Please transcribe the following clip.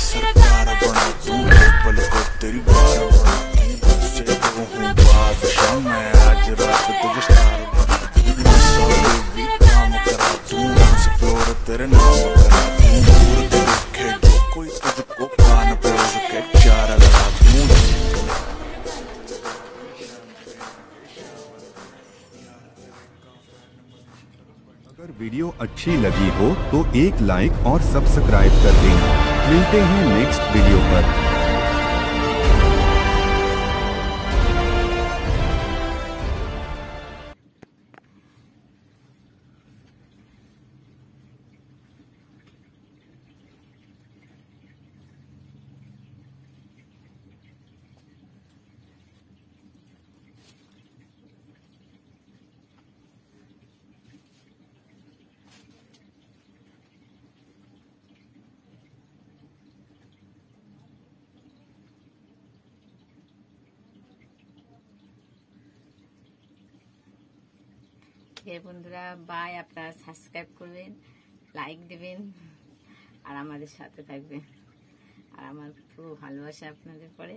सरकार बना दूं पल को तेरी बार बना दूं से हूँ बादशाह मैं आज रात तुझे स्टार बना दूं सोलो भी काम करा दूं डांस फ्लोर तेरे नाम करा दूं दूर देखे जो कोई तुझको कान पे उसके चारा लगा दूं। अगर वीडियो अच्छी लगी हो तो एक लाइक और सब्सक्राइब कर देना। मिलते हैं नेक्स्ट वीडियो पर। বন্ধুরা বাই, আপনারা সাবস্ক্রাইব করবেন, লাইক দিবেন আর আমাদের সাথে থাকবেন। আর আমার পুরো ভালোবাসা আপনাদের পরে।